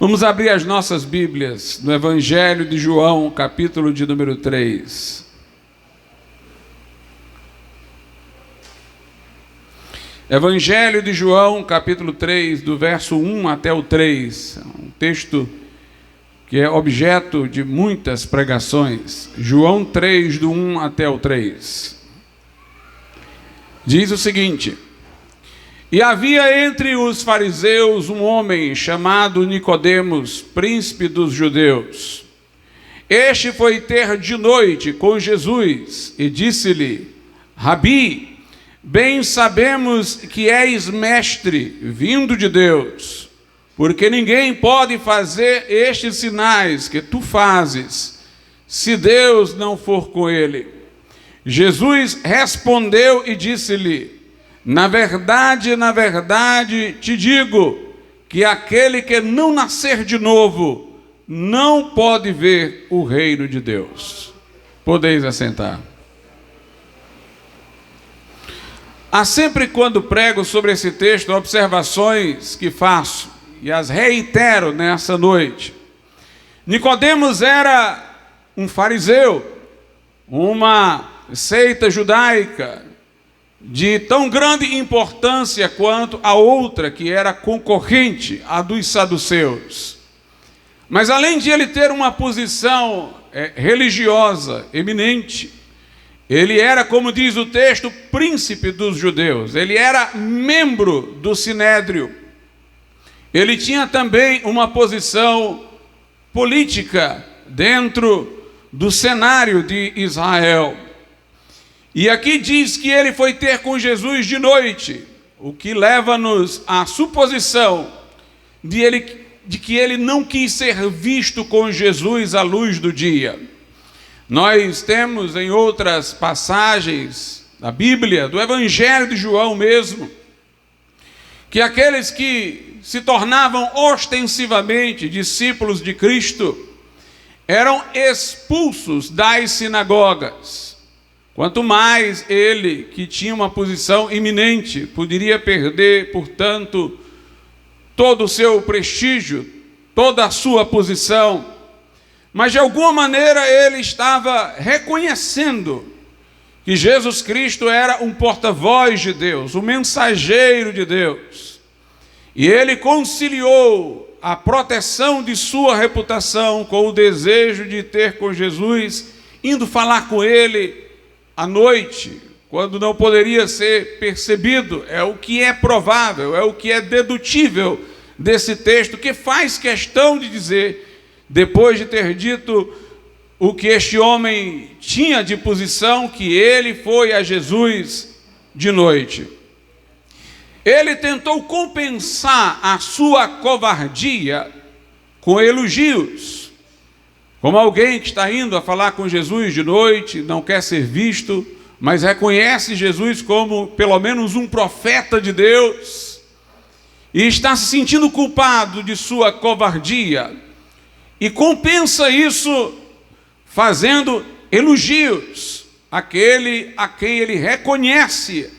Vamos abrir as nossas Bíblias no Evangelho de João, capítulo de número 3. Evangelho de João, capítulo 3, do verso 1 até o 3. Um texto que é objeto de muitas pregações. João 3, do 1 até o 3. Diz o seguinte: E havia entre os fariseus um homem chamado Nicodemos, príncipe dos judeus. Este foi ter de noite com Jesus e disse-lhe: Rabi, bem sabemos que és mestre, vindo de Deus, porque ninguém pode fazer estes sinais que tu fazes, se Deus não for com ele. Jesus respondeu e disse-lhe: na verdade, te digo, que aquele que não nascer de novo, não pode ver o reino de Deus. Podeis assentar. Há sempre, quando prego sobre esse texto, observações que faço, e as reitero nessa noite. Nicodemos era um fariseu, uma seita judaica, de tão grande importância quanto a outra, que era concorrente, a dos saduceus. Mas além de ele ter uma posição religiosa eminente, ele era, como diz o texto, príncipe dos judeus. Ele era membro do Sinédrio. Ele tinha também uma posição política dentro do cenário de Israel. E aqui diz que ele foi ter com Jesus de noite, o que leva-nos à suposição de que ele não quis ser visto com Jesus à luz do dia. Nós temos em outras passagens da Bíblia, do Evangelho de João mesmo, que aqueles que se tornavam ostensivamente discípulos de Cristo eram expulsos das sinagogas. Quanto mais ele, que tinha uma posição eminente, poderia perder, portanto, todo o seu prestígio, toda a sua posição. Mas de alguma maneira ele estava reconhecendo que Jesus Cristo era um porta-voz de Deus, um mensageiro de Deus. E ele conciliou a proteção de sua reputação com o desejo de ter com Jesus, indo falar com ele à noite, quando não poderia ser percebido. É o que é provável, é o que é dedutível desse texto, que faz questão de dizer, depois de ter dito o que este homem tinha de posição, que ele foi a Jesus de noite. Ele tentou compensar a sua covardia com elogios, como alguém que está indo a falar com Jesus de noite, não quer ser visto, mas reconhece Jesus como pelo menos um profeta de Deus, e está se sentindo culpado de sua covardia, e compensa isso fazendo elogios àquele a quem ele reconhece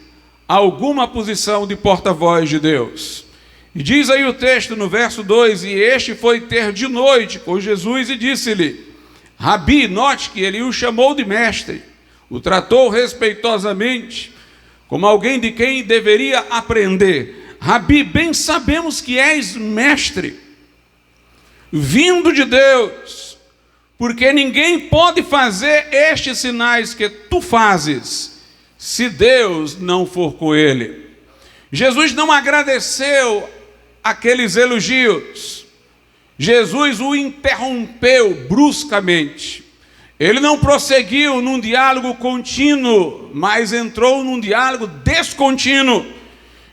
alguma posição de porta-voz de Deus. E diz aí o texto no verso 2, e este foi ter de noite com Jesus e disse-lhe: Rabi, note que ele o chamou de mestre, o tratou respeitosamente, como alguém de quem deveria aprender. Rabi, bem sabemos que és mestre, vindo de Deus, porque ninguém pode fazer estes sinais que tu fazes, se Deus não for com ele. Jesus não agradeceu aqueles elogios. Jesus o interrompeu bruscamente. Ele não prosseguiu num diálogo contínuo, mas entrou num diálogo descontínuo.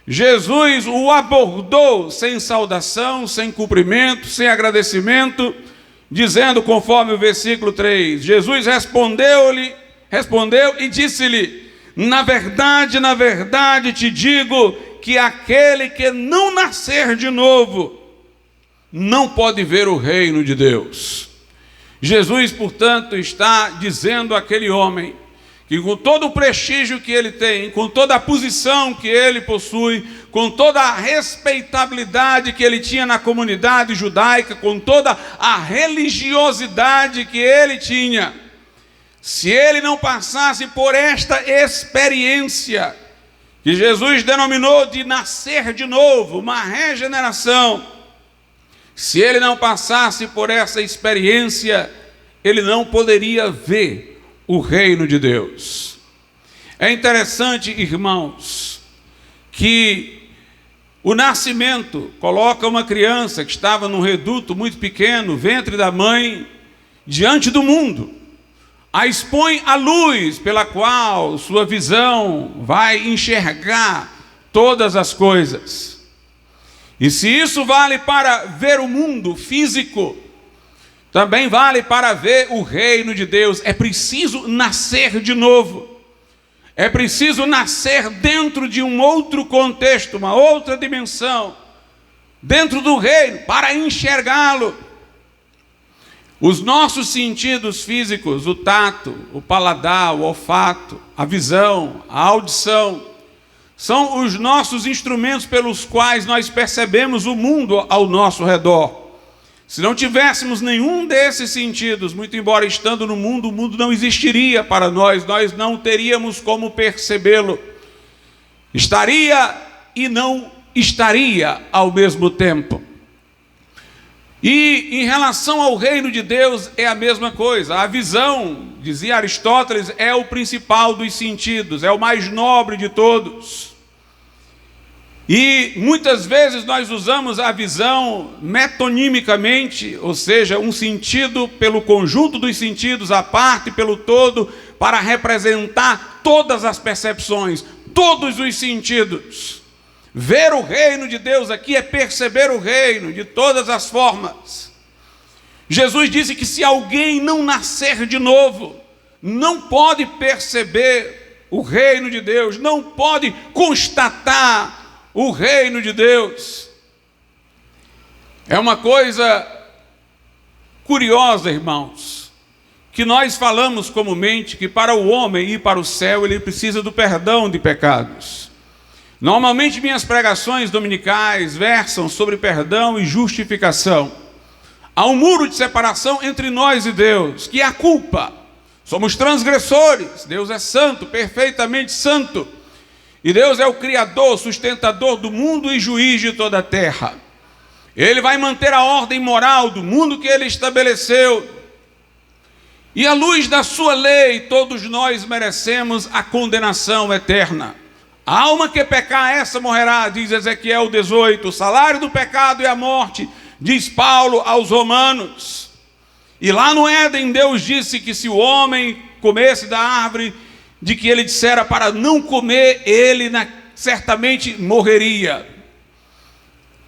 Jesus o abordou sem saudação, sem cumprimento, sem agradecimento, dizendo, conforme o versículo 3, Jesus respondeu e disse-lhe: na verdade te digo que aquele que não nascer de novo não pode ver o reino de Deus. Jesus, portanto, está dizendo àquele homem que com todo o prestígio que ele tem, com toda a posição que ele possui, com toda a respeitabilidade que ele tinha na comunidade judaica, com toda a religiosidade que ele tinha, se ele não passasse por esta experiência, que Jesus denominou de nascer de novo, uma regeneração, se ele não passasse por essa experiência, ele não poderia ver o reino de Deus. É interessante, irmãos, que o nascimento coloca uma criança que estava num reduto muito pequeno, ventre da mãe, diante do mundo, a expõe à luz pela qual sua visão vai enxergar todas as coisas. E se isso vale para ver o mundo físico, também vale para ver o reino de Deus. É preciso nascer de novo. É preciso nascer dentro de um outro contexto, uma outra dimensão, dentro do reino, para enxergá-lo. Os nossos sentidos físicos, o tato, o paladar, o olfato, a visão, a audição, são os nossos instrumentos pelos quais nós percebemos o mundo ao nosso redor. Se não tivéssemos nenhum desses sentidos, muito embora estando no mundo, o mundo não existiria para nós, nós não teríamos como percebê-lo. Estaria e não estaria ao mesmo tempo. E em relação ao reino de Deus é a mesma coisa. A visão, dizia Aristóteles, é o principal dos sentidos, é o mais nobre de todos. E muitas vezes nós usamos a visão metonimicamente, ou seja, um sentido pelo conjunto dos sentidos, a parte pelo todo, para representar todas as percepções, todos os sentidos. Ver o reino de Deus aqui é perceber o reino de todas as formas. Jesus disse que se alguém não nascer de novo, não pode perceber o reino de Deus, não pode constatar o reino de Deus. É uma coisa curiosa, irmãos, que nós falamos comumente que para o homem ir para o céu, ele precisa do perdão de pecados. Normalmente minhas pregações dominicais versam sobre perdão e justificação. Há um muro de separação entre nós e Deus, que é a culpa. Somos transgressores, Deus é santo, perfeitamente santo. E Deus é o Criador, sustentador do mundo e juiz de toda a terra. Ele vai manter a ordem moral do mundo que Ele estabeleceu. E à luz da sua lei, todos nós merecemos a condenação eterna. A alma que pecar, essa morrerá, diz Ezequiel 18. O salário do pecado é a morte, diz Paulo aos Romanos. E lá no Éden, Deus disse que se o homem comesse da árvore de que ele dissera para não comer, ele certamente morreria.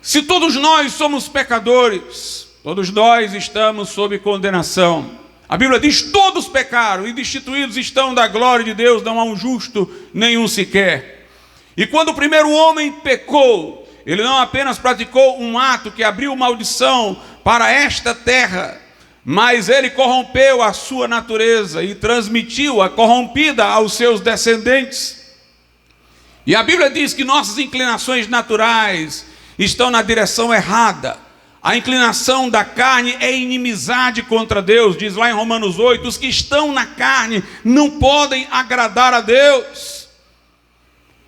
Se todos nós somos pecadores, todos nós estamos sob condenação. A Bíblia diz: todos pecaram e destituídos estão da glória de Deus, não há um justo nenhum sequer. E quando o primeiro homem pecou, ele não apenas praticou um ato que abriu maldição para esta terra, mas ele corrompeu a sua natureza e transmitiu a corrompida aos seus descendentes. E a Bíblia diz que nossas inclinações naturais estão na direção errada. A inclinação da carne é inimizade contra Deus, diz lá em Romanos 8, os que estão na carne não podem agradar a Deus.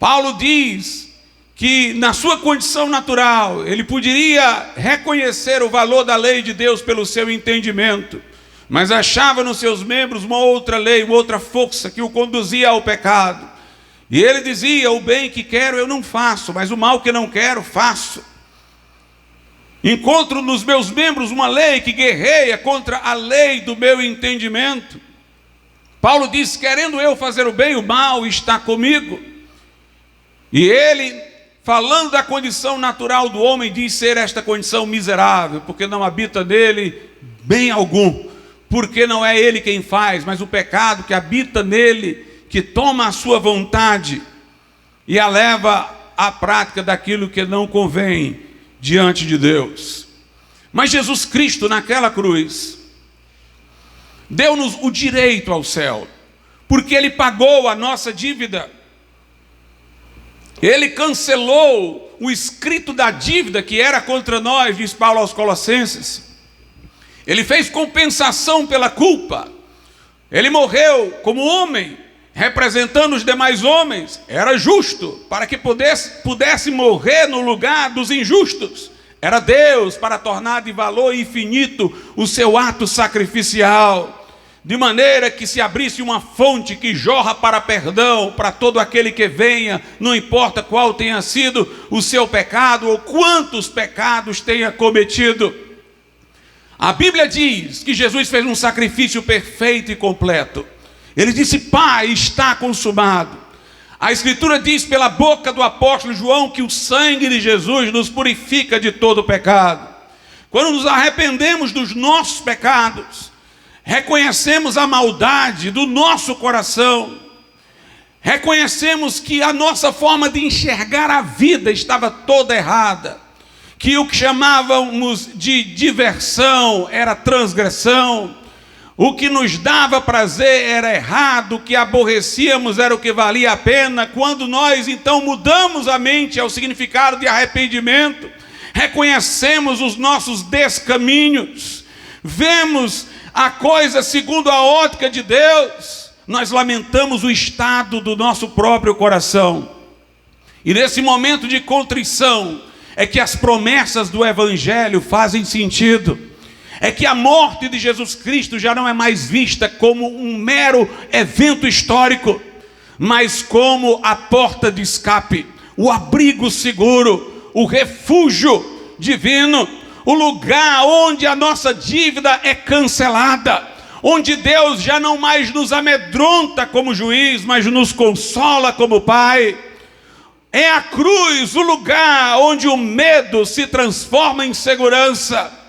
Paulo diz que na sua condição natural, ele poderia reconhecer o valor da lei de Deus pelo seu entendimento, mas achava nos seus membros uma outra lei, uma outra força que o conduzia ao pecado. E ele dizia: o bem que quero eu não faço, mas o mal que não quero faço. Encontro nos meus membros uma lei que guerreia contra a lei do meu entendimento. Paulo diz: querendo eu fazer o bem, o mal está comigo. E ele, falando da condição natural do homem, diz ser esta condição miserável, porque não habita nele bem algum, porque não é ele quem faz, mas o pecado que habita nele, que toma a sua vontade e a leva à prática daquilo que não convém diante de Deus. Mas Jesus Cristo naquela cruz deu-nos o direito ao céu. porque Ele pagou a nossa dívida. Ele cancelou o escrito da dívida que era contra nós, diz Paulo aos Colossenses. Ele fez compensação pela culpa. Ele morreu como homem, representando os demais homens. Era justo para que pudesse morrer no lugar dos injustos. Era Deus para tornar de valor infinito o seu ato sacrificial, de maneira que se abrisse uma fonte que jorra para perdão para todo aquele que venha, não importa qual tenha sido o seu pecado ou quantos pecados tenha cometido. A Bíblia diz que Jesus fez um sacrifício perfeito e completo. Ele disse: Pai, está consumado. A Escritura diz pela boca do apóstolo João que o sangue de Jesus nos purifica de todo pecado. Quando nos arrependemos dos nossos pecados, reconhecemos a maldade do nosso coração, reconhecemos que a nossa forma de enxergar a vida estava toda errada, que o que chamávamos de diversão era transgressão, o que nos dava prazer era errado, o que aborrecíamos era o que valia a pena. Quando nós então mudamos a mente ao significado de arrependimento, reconhecemos os nossos descaminhos, vemos a coisa segundo a ótica de Deus, nós lamentamos o estado do nosso próprio coração. E nesse momento de contrição é que as promessas do Evangelho fazem sentido. É que a morte de Jesus Cristo já não é mais vista como um mero evento histórico, mas como a porta de escape, o abrigo seguro, o refúgio divino, o lugar onde a nossa dívida é cancelada, onde Deus já não mais nos amedronta como juiz, mas nos consola como Pai. É a cruz o lugar onde o medo se transforma em segurança,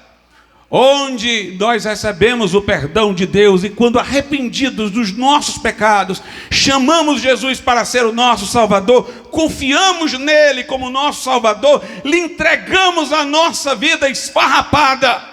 onde nós recebemos o perdão de Deus, e quando arrependidos dos nossos pecados, chamamos Jesus para ser o nosso Salvador, confiamos nele como nosso Salvador, lhe entregamos a nossa vida esfarrapada.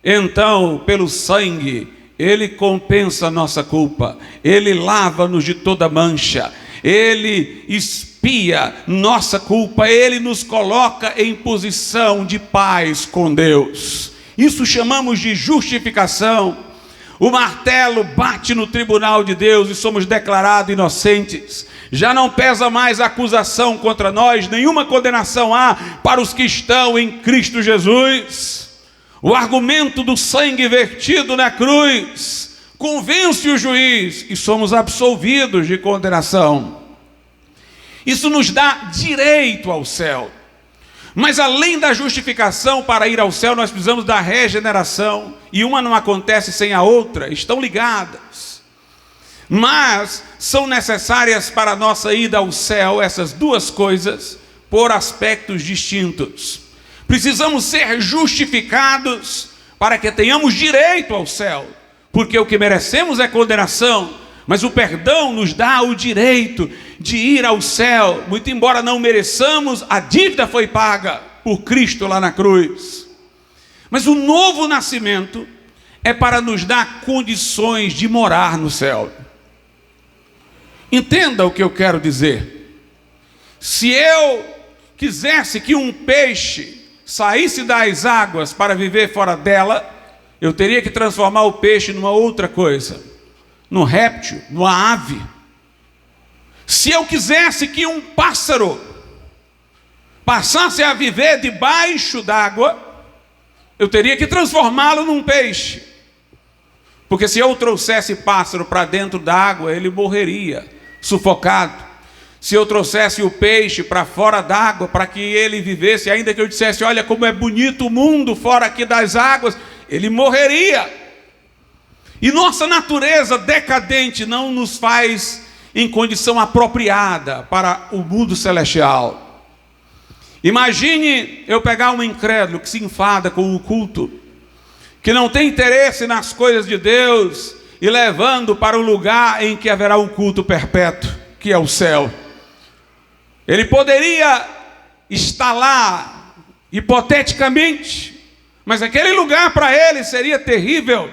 Então, pelo sangue, ele compensa a nossa culpa, ele lava-nos de toda mancha, ele expia nossa culpa, ele nos coloca em posição de paz com Deus. Isso chamamos de justificação. O martelo bate no tribunal de Deus e somos declarados inocentes. Já não pesa mais a acusação contra nós, nenhuma condenação há para os que estão em Cristo Jesus. O argumento do sangue vertido na cruz convence o juiz e somos absolvidos de condenação. Isso nos dá direito ao céu. Mas além da justificação, para ir ao céu nós precisamos da regeneração, e uma não acontece sem a outra, estão ligadas, mas são necessárias para a nossa ida ao céu essas duas coisas por aspectos distintos. Precisamos ser justificados para que tenhamos direito ao céu, porque o que merecemos é condenação, mas o perdão nos dá o direito de ir ao céu. Muito embora não mereçamos, a dívida foi paga por Cristo lá na cruz. Mas o novo nascimento é para nos dar condições de morar no céu. Entenda o que eu quero dizer. Se eu quisesse que um peixe saísse das águas para viver fora dela, eu teria que transformar o peixe numa outra coisa, num réptil, numa ave. Se eu quisesse que um pássaro passasse a viver debaixo d'água, eu teria que transformá-lo num peixe. Porque se eu trouxesse pássaro para dentro d'água, ele morreria, sufocado. Se eu trouxesse o peixe para fora d'água, para que ele vivesse, ainda que eu dissesse: olha como é bonito o mundo fora aqui das águas, ele morreria. E nossa natureza decadente não nos faz em condição apropriada para o mundo celestial. Imagine eu pegar um incrédulo que se enfada com o culto, que não tem interesse nas coisas de Deus, e levando para um lugar em que haverá um culto perpétuo, que é o céu. Ele poderia estar lá, hipoteticamente, mas aquele lugar para ele seria terrível,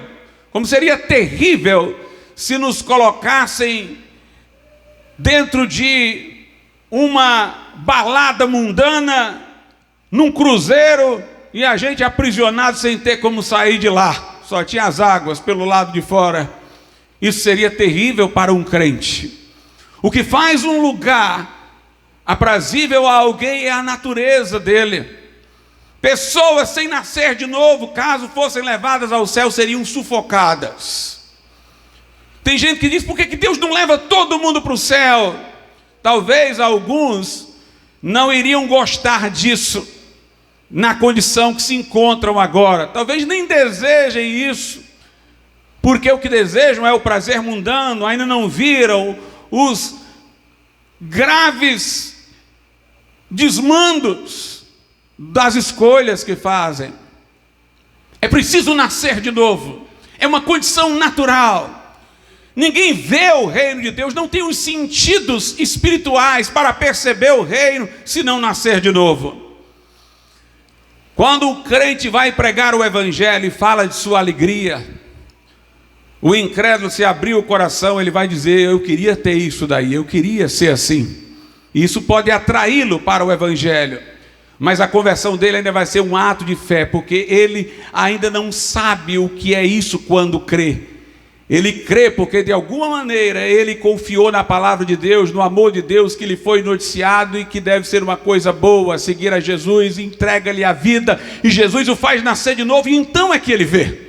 como seria terrível se nos colocassem dentro de uma balada mundana, num cruzeiro, e a gente aprisionado sem ter como sair de lá. Só tinha as águas pelo lado de fora. Isso seria terrível para um crente. O que faz um lugar aprazível a alguém é a natureza dele. Pessoas sem nascer de novo, caso fossem levadas ao céu, seriam sufocadas. Tem gente que diz: por que Deus não leva todo mundo para o céu? Talvez alguns não iriam gostar disso, na condição que se encontram agora. Talvez nem desejem isso, porque o que desejam é o prazer mundano, ainda não viram os graves desmandos das escolhas que fazem. É preciso nascer de novo, é uma condição natural. Ninguém vê o reino de Deus, não tem os sentidos espirituais para perceber o reino se não nascer de novo. Quando o crente vai pregar o evangelho e fala de sua alegria, o incrédulo, se abrir o coração, ele vai dizer: eu queria ter isso daí, eu queria ser assim. E isso pode atraí-lo para o evangelho, mas a conversão dele ainda vai ser um ato de fé, porque ele ainda não sabe o que é isso quando crê. Ele crê porque de alguma maneira ele confiou na palavra de Deus, no amor de Deus que lhe foi noticiado e que deve ser uma coisa boa, seguir a Jesus, entrega-lhe a vida, e Jesus o faz nascer de novo, e então é que ele vê,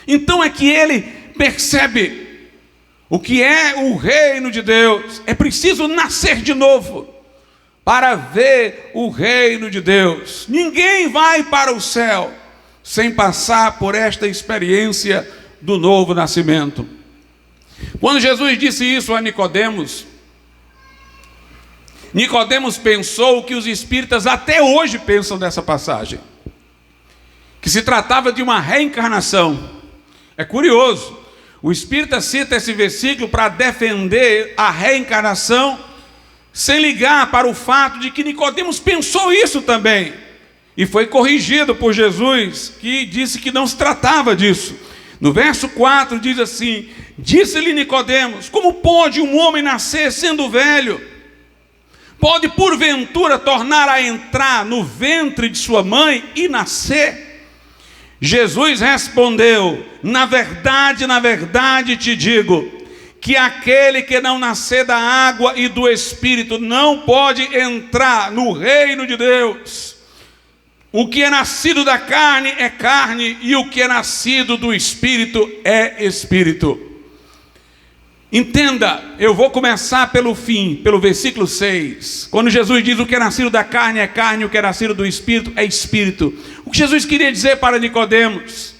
então é que ele percebe o que é o reino de Deus. É preciso nascer de novo para ver o reino de Deus. Ninguém vai para o céu sem passar por esta experiência do novo nascimento. Quando Jesus disse isso a Nicodemos, Nicodemos pensou o que os espíritas até hoje pensam dessa passagem, que se tratava de uma reencarnação. É curioso, o espírita cita esse versículo para defender a reencarnação, sem ligar para o fato de que Nicodemos pensou isso também, e foi corrigido por Jesus, que disse que não se tratava disso. No verso 4 diz assim: disse-lhe Nicodemos: como pode um homem nascer sendo velho? Pode porventura tornar a entrar no ventre de sua mãe e nascer? Jesus respondeu: na verdade te digo, que aquele que não nascer da água e do Espírito não pode entrar no reino de Deus. O que é nascido da carne é carne, e o que é nascido do Espírito é Espírito. Entenda, eu vou começar pelo fim, pelo versículo 6. Quando Jesus diz: o que é nascido da carne é carne, o que é nascido do Espírito é Espírito. O que Jesus queria dizer para Nicodemos?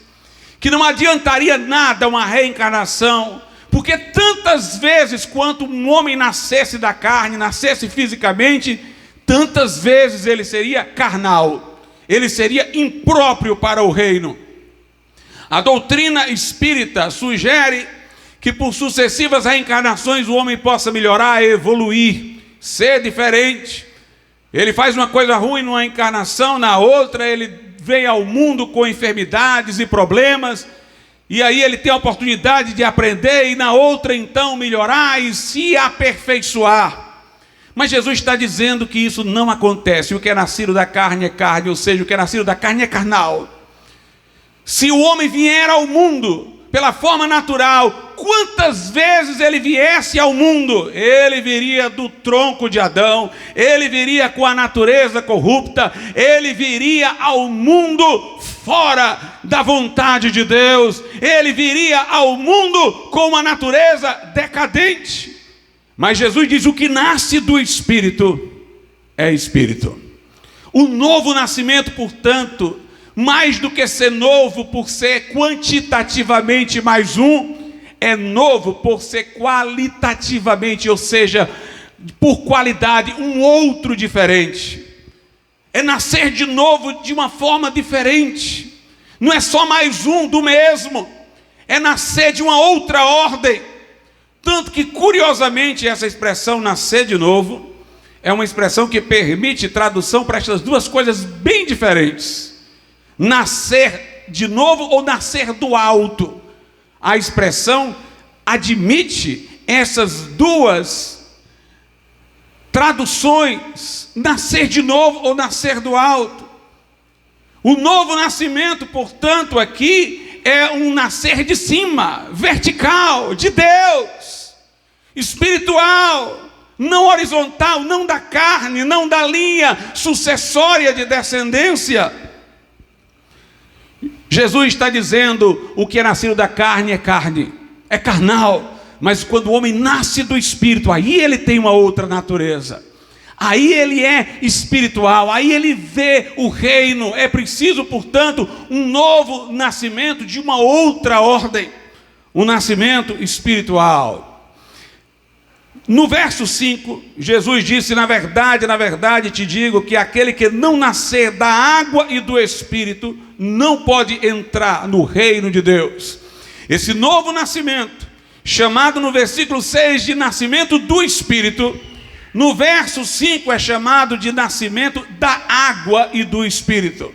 Que não adiantaria nada uma reencarnação, porque tantas vezes quanto um homem nascesse da carne, nascesse fisicamente, tantas vezes ele seria carnal, ele seria impróprio para o reino. A doutrina espírita sugere que por sucessivas reencarnações o homem possa melhorar, evoluir, ser diferente. Ele faz uma coisa ruim numa encarnação, na outra ele vem ao mundo com enfermidades e problemas, e aí ele tem a oportunidade de aprender, e na outra então melhorar e se aperfeiçoar. Mas Jesus está dizendo que isso não acontece. O que é nascido da carne é carne, ou seja, o que é nascido da carne é carnal. Se o homem vier ao mundo pela forma natural, quantas vezes ele viesse ao mundo, ele viria do tronco de Adão, ele viria com a natureza corrupta, ele viria ao mundo fora da vontade de Deus, ele viria ao mundo com uma natureza decadente. Mas Jesus diz: o que nasce do Espírito é Espírito. O novo nascimento, portanto, mais do que ser novo por ser quantitativamente mais um, é novo por ser qualitativamente, ou seja, por qualidade, um outro diferente. É nascer de novo de uma forma diferente. Não é só mais um do mesmo, é nascer de uma outra ordem. Tanto que, curiosamente, essa expressão nascer de novo é uma expressão que permite tradução para estas duas coisas bem diferentes: nascer de novo ou nascer do alto. A expressão admite essas duas traduções, nascer de novo ou nascer do alto. O novo nascimento, portanto, aqui é um nascer de cima, vertical, de Deus, espiritual, não horizontal, não da carne, não da linha sucessória de descendência. Jesus está dizendo: o que é nascido da carne, é carnal, mas quando o homem nasce do Espírito, aí ele tem uma outra natureza, aí ele é espiritual, aí ele vê o reino. É preciso, portanto, um novo nascimento de uma outra ordem, um nascimento espiritual. No verso 5, Jesus disse: na verdade te digo que aquele que não nascer da água e do Espírito não pode entrar no reino de Deus. Esse novo nascimento, chamado no versículo 6 de nascimento do Espírito, no verso 5 é chamado de nascimento da água e do Espírito.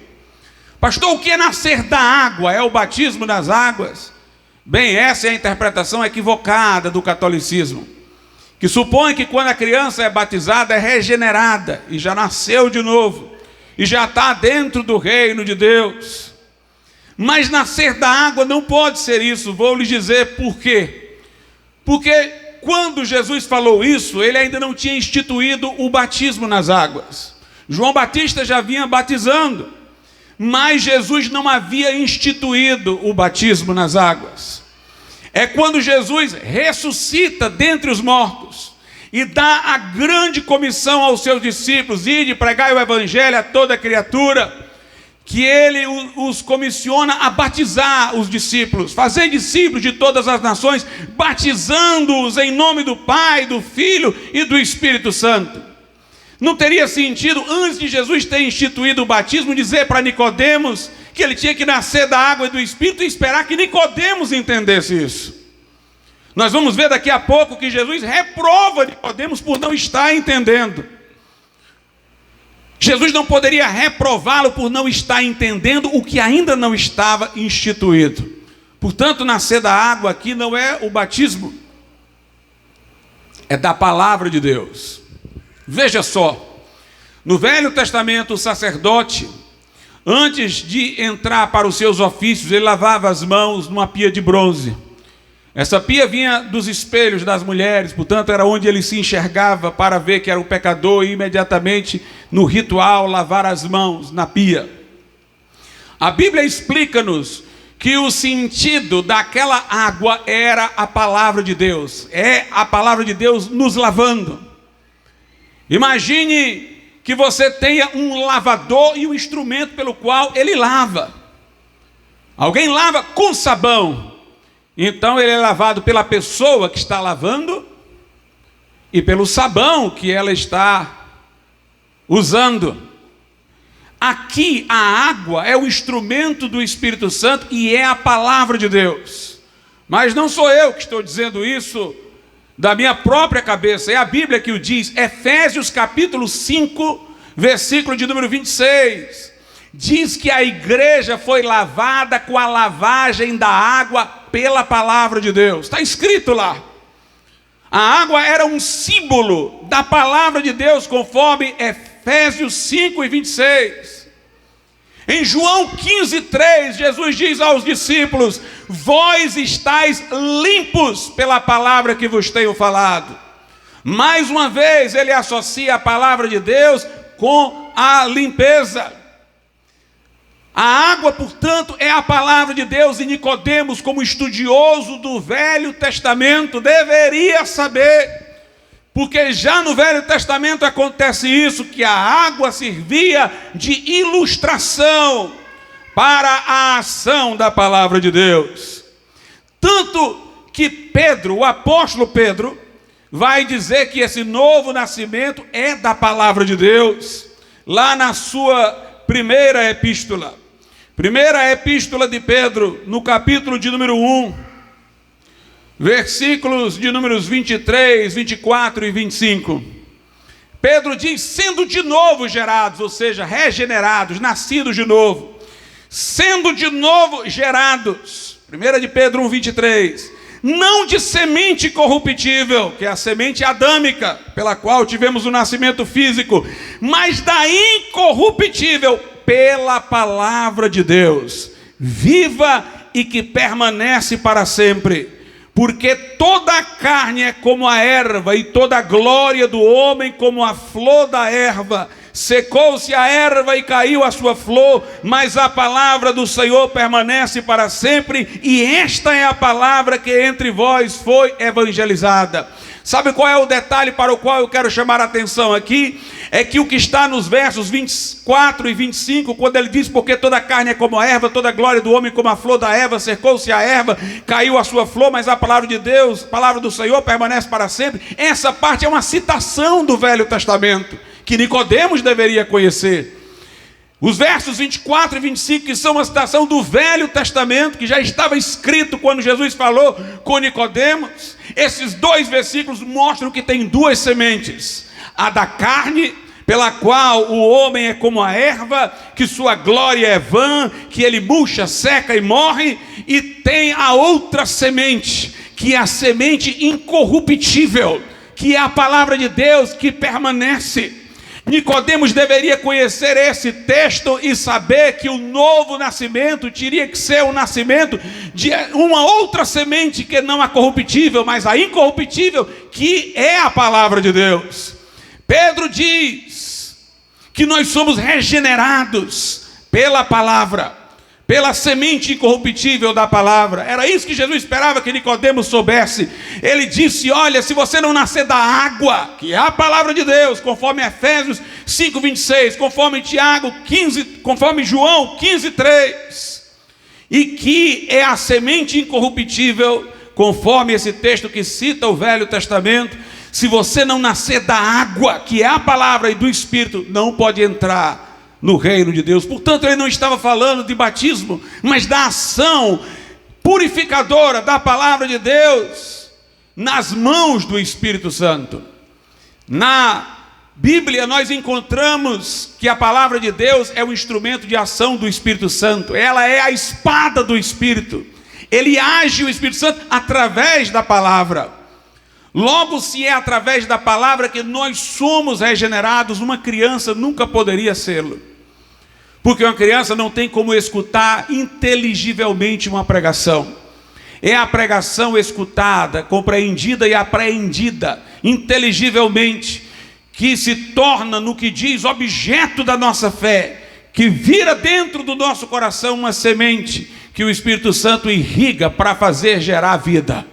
Pastor, o que é nascer da água? É o batismo das águas? Bem, essa é a interpretação equivocada do catolicismo, que supõe que quando a criança é batizada é regenerada e já nasceu de novo e já está dentro do reino de Deus. Mas nascer da água não pode ser isso. Vou lhes dizer por quê. Porque quando Jesus falou isso, ele ainda não tinha instituído o batismo nas águas. João Batista já vinha batizando, mas Jesus não havia instituído o batismo nas águas. É quando Jesus ressuscita dentre os mortos e dá a grande comissão aos seus discípulos: ide, pregai o evangelho a toda criatura, que ele os comissiona a batizar os discípulos, fazer discípulos de todas as nações, batizando-os em nome do Pai, do Filho e do Espírito Santo. Não teria sentido, antes de Jesus ter instituído o batismo, dizer para Nicodemos que ele tinha que nascer da água e do Espírito e esperar que Nicodemos entendesse isso. Nós vamos ver daqui a pouco que Jesus reprova Nicodemos por não estar entendendo. Jesus não poderia reprová-lo por não estar entendendo o que ainda não estava instituído. Portanto, nascer da água aqui não é o batismo, é da palavra de Deus. Veja só, no Velho Testamento, o sacerdote, antes de entrar para os seus ofícios, ele lavava as mãos numa pia de bronze. Essa pia vinha dos espelhos das mulheres, portanto era onde ele se enxergava para ver que era um pecador, e imediatamente no ritual lavar as mãos na pia. A Bíblia explica-nos que o sentido daquela água era a palavra de Deus, é a palavra de Deus nos lavando. Imagine que você tenha um lavador e um instrumento pelo qual ele lava. Alguém lava com sabão, então ele é lavado pela pessoa que está lavando e pelo sabão que ela está usando. Aqui a água é o instrumento do Espírito Santo e é a palavra de Deus. Mas não sou eu que estou dizendo isso da minha própria cabeça, é a Bíblia que o diz. Efésios capítulo 5, versículo de número 26. Diz que a igreja foi lavada com a lavagem da água pela palavra de Deus. Está escrito lá. A água era um símbolo da palavra de Deus, conforme Efésios 5 e 26. Em João 15:3, Jesus diz aos discípulos: vós estáis limpos pela palavra que vos tenho falado. Mais uma vez ele associa a palavra de Deus com a limpeza. A água, portanto, é a palavra de Deus, e Nicodemos, como estudioso do Velho Testamento, deveria saber, porque já no Velho Testamento acontece isso, que a água servia de ilustração para a ação da palavra de Deus. Tanto que Pedro, o apóstolo Pedro, vai dizer que esse novo nascimento é da palavra de Deus, lá na sua primeira epístola de Pedro, no capítulo de número 1, versículos de números 23, 24 e 25. Pedro diz: sendo de novo gerados, ou seja, regenerados, nascidos de novo, sendo de novo gerados, 1 de Pedro 1, 23, não de semente corruptível, que é a semente adâmica, pela qual tivemos o nascimento físico, mas da incorruptível, pela palavra de Deus, viva e que permanece para sempre. Porque toda a carne é como a erva, e toda a glória do homem como a flor da erva. Secou-se a erva e caiu a sua flor, mas a palavra do Senhor permanece para sempre, e esta é a palavra que entre vós foi evangelizada. Sabe qual é o detalhe para o qual eu quero chamar a atenção aqui? É que o que está nos versos 24 e 25, quando ele diz, porque toda a carne é como a erva, toda a glória do homem como a flor da erva, secou-se a erva, caiu a sua flor, mas a palavra de Deus, a palavra do Senhor permanece para sempre. Essa parte é uma citação do Velho Testamento, que Nicodemos deveria conhecer. Os versos 24 e 25, que são uma citação do Velho Testamento, que já estava escrito quando Jesus falou com Nicodemos. Esses dois versículos mostram que tem duas sementes: a da carne, pela qual o homem é como a erva, que sua glória é vã, que ele murcha, seca e morre, e tem a outra semente, que é a semente incorruptível, que é a palavra de Deus que permanece. Nicodemos deveria conhecer esse texto e saber que o novo nascimento teria que ser o nascimento de uma outra semente, que não a corruptível, mas a incorruptível, que é a palavra de Deus. Pedro diz que nós somos regenerados pela palavra, pela semente incorruptível da palavra. Era isso que Jesus esperava que Nicodemos soubesse. Ele disse: olha, se você não nascer da água, que é a palavra de Deus, conforme Efésios 5:26, conforme Tiago 15, conforme João 15:3, e que é a semente incorruptível, conforme esse texto que cita o Velho Testamento, se você não nascer da água, que é a palavra, e do Espírito, não pode entrar no reino de Deus. Portanto, ele não estava falando de batismo, mas da ação purificadora da palavra de Deus nas mãos do Espírito Santo. Na Bíblia nós encontramos que a palavra de Deus é um instrumento de ação do Espírito Santo. Ela é a espada do Espírito. Ele age, o Espírito Santo, através da palavra. Logo, se é através da palavra que nós somos regenerados, uma criança nunca poderia sê-lo. Porque uma criança não tem como escutar inteligivelmente uma pregação. É a pregação escutada, compreendida e apreendida inteligivelmente, que se torna, no que diz, objeto da nossa fé, que vira dentro do nosso coração uma semente que o Espírito Santo irriga para fazer gerar vida.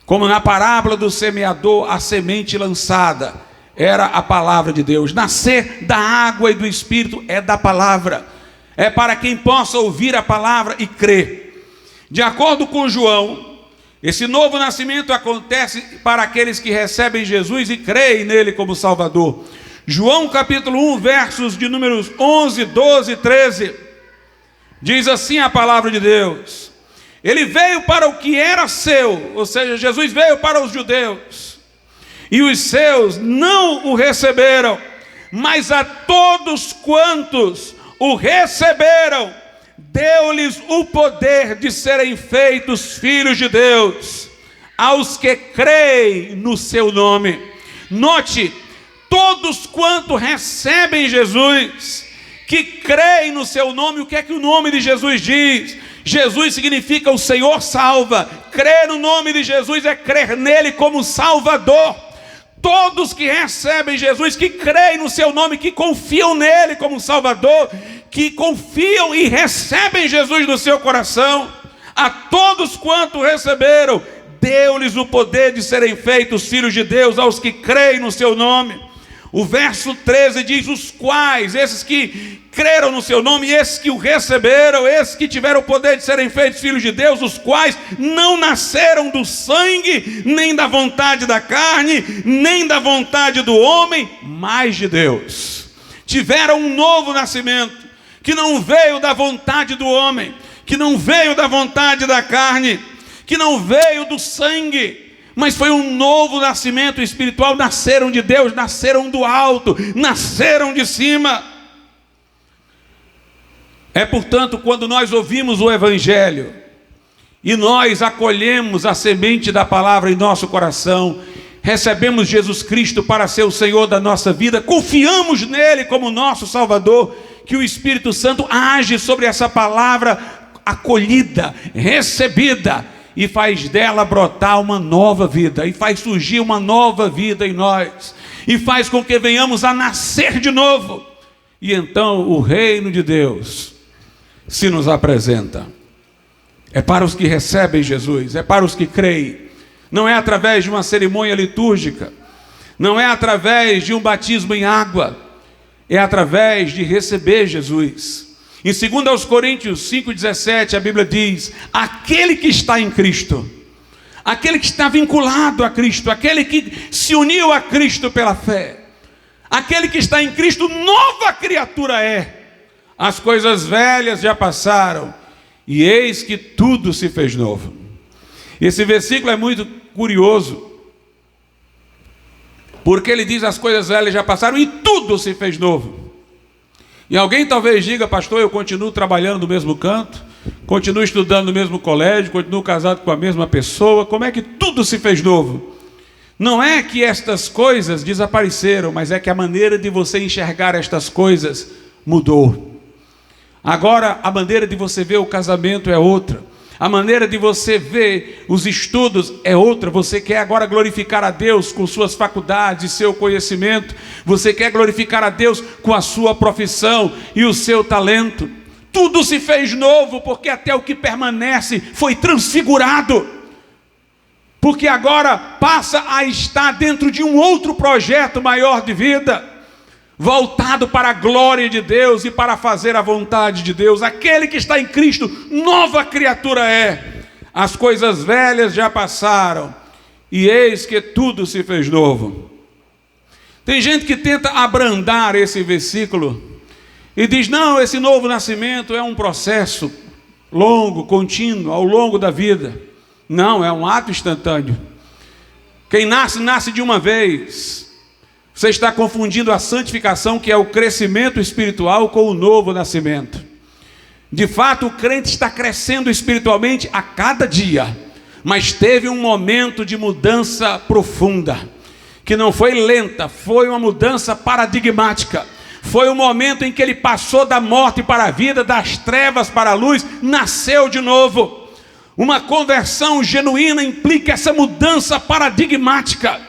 Como na parábola do semeador, a semente lançada era a palavra de Deus. Nascer da água e do Espírito é da palavra. É para quem possa ouvir a palavra e crer. De acordo com João, esse novo nascimento acontece para aqueles que recebem Jesus e creem nele como Salvador. João capítulo 1, versos de números 11, 12 e 13. Diz assim a palavra de Deus: ele veio para o que era seu, ou seja, Jesus veio para os judeus, e os seus não o receberam, mas a todos quantos o receberam, deu-lhes o poder de serem feitos filhos de Deus, aos que creem no seu nome. Note, todos quantos recebem Jesus, que creem no seu nome. O que é que o nome de Jesus diz? Jesus significa o Senhor salva. Crer no nome de Jesus é crer nele como Salvador. Todos que recebem Jesus, que creem no seu nome, que confiam nele como Salvador, que confiam e recebem Jesus no seu coração, a todos quanto receberam, deu-lhes o poder de serem feitos filhos de Deus, aos que creem no seu nome. O verso 13 diz: os quais, esses que creram no seu nome, esses que o receberam, esses que tiveram o poder de serem feitos filhos de Deus, os quais não nasceram do sangue, nem da vontade da carne, nem da vontade do homem, mas de Deus. Tiveram um novo nascimento, que não veio da vontade do homem, que não veio da vontade da carne, que não veio do sangue, mas foi um novo nascimento espiritual. Nasceram de Deus, nasceram do alto, nasceram de cima. É, portanto, quando nós ouvimos o Evangelho e nós acolhemos a semente da palavra em nosso coração, recebemos Jesus Cristo para ser o Senhor da nossa vida, confiamos nele como nosso Salvador, que o Espírito Santo age sobre essa palavra acolhida, recebida, e faz dela brotar uma nova vida, e faz surgir uma nova vida em nós, e faz com que venhamos a nascer de novo, e então o reino de Deus se nos apresenta. É para os que recebem Jesus, é para os que creem. Não é através de uma cerimônia litúrgica, não é através de um batismo em água, é através de receber Jesus. Em 2 Coríntios 5,17 a Bíblia diz: aquele que está em Cristo, aquele que está vinculado a Cristo, aquele que se uniu a Cristo pela fé, aquele que está em Cristo, nova criatura é. As coisas velhas já passaram, e eis que tudo se fez novo. Esse versículo é muito curioso, porque ele diz: as coisas velhas já passaram e tudo se fez novo. E alguém talvez diga: pastor, eu continuo trabalhando no mesmo canto, continuo estudando no mesmo colégio, continuo casado com a mesma pessoa, como é que tudo se fez novo? Não é que estas coisas desapareceram, mas é que a maneira de você enxergar estas coisas mudou. Agora a maneira de você ver o casamento é outra, a maneira de você ver os estudos é outra. Você quer agora glorificar a Deus com suas faculdades e seu conhecimento, você quer glorificar a Deus com a sua profissão e o seu talento. Tudo se fez novo, porque até o que permanece foi transfigurado, porque agora passa a estar dentro de um outro projeto maior de vida, voltado para a glória de Deus e para fazer a vontade de Deus. Aquele que está em Cristo, nova criatura é. As coisas velhas já passaram, e eis que tudo se fez novo. Tem gente que tenta abrandar esse versículo e diz: não, esse novo nascimento é um processo longo, contínuo, ao longo da vida. Não, é um ato instantâneo. Quem nasce, nasce de uma vez. Você está confundindo a santificação, que é o crescimento espiritual, com o novo nascimento. De fato, o crente está crescendo espiritualmente a cada dia, mas teve um momento de mudança profunda, que não foi lenta, foi uma mudança paradigmática. Foi o momento em que ele passou da morte para a vida, das trevas para a luz, nasceu de novo. Uma conversão genuína implica essa mudança paradigmática.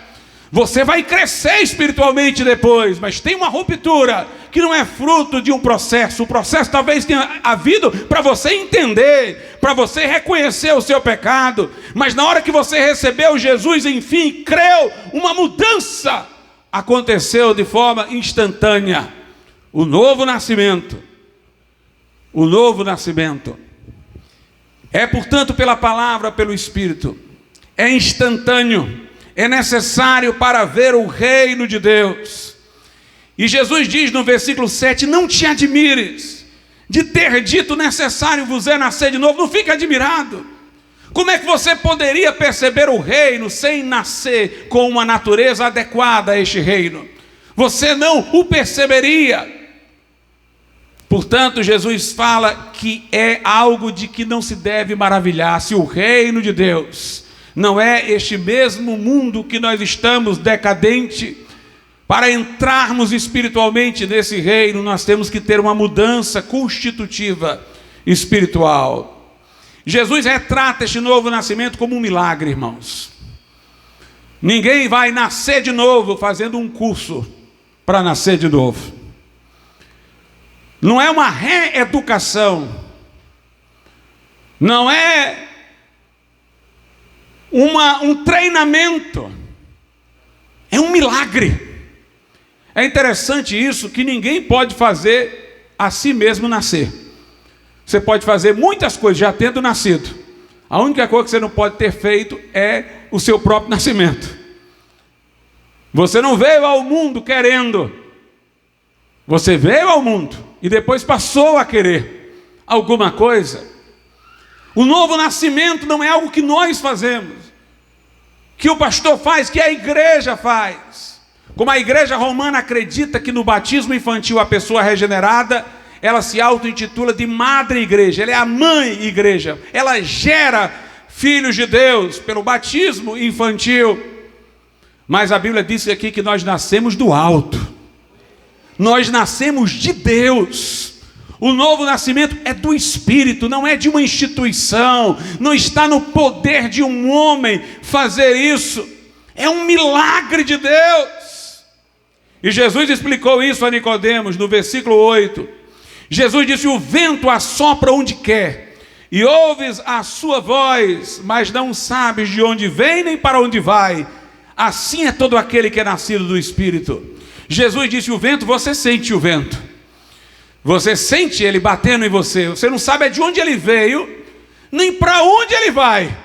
Você vai crescer espiritualmente depois, mas tem uma ruptura que não é fruto de um processo. O processo talvez tenha havido para você entender, para você reconhecer o seu pecado, mas na hora que você recebeu Jesus, enfim, creu, uma mudança aconteceu de forma instantânea. O novo nascimento. O novo nascimento é, portanto, pela palavra, pelo Espírito. É instantâneo. É necessário para ver o reino de Deus. E Jesus diz no versículo 7, não te admires de ter dito: necessário vos é nascer de novo. Não fique admirado. Como é que você poderia perceber o reino sem nascer com uma natureza adequada a este reino? Você não o perceberia. Portanto, Jesus fala que é algo de que não se deve maravilhar. Se o reino de Deus não é este mesmo mundo que nós estamos decadente, para entrarmos espiritualmente nesse reino, nós temos que ter uma mudança constitutiva espiritual. Jesus retrata este novo nascimento como um milagre, irmãos. Ninguém vai nascer de novo fazendo um curso para nascer de novo. Não é uma reeducação, não é um treinamento, é um milagre. É interessante isso, que ninguém pode fazer a si mesmo nascer. Você pode fazer muitas coisas já tendo nascido. A única coisa que você não pode ter feito é o seu próprio nascimento. Você não veio ao mundo querendo. Você veio ao mundo e depois passou a querer alguma coisa. O novo nascimento não é algo que nós fazemos, que o pastor faz, que a igreja faz. Como a igreja romana acredita que no batismo infantil a pessoa regenerada, ela se auto-intitula de Madre Igreja, ela é a Mãe Igreja, ela gera filhos de Deus pelo batismo infantil. Mas a Bíblia diz aqui que nós nascemos do alto, nós nascemos de Deus. O novo nascimento é do Espírito, não é de uma instituição, não está no poder de um homem fazer isso, é um milagre de Deus. E Jesus explicou isso a Nicodemos no versículo 8. Jesus disse: o vento assopra onde quer, e ouves a sua voz, mas não sabes de onde vem nem para onde vai. Assim é todo aquele que é nascido do Espírito. Jesus disse: o vento, você sente o vento, você sente ele batendo em você, você não sabe de onde ele veio, nem para onde ele vai,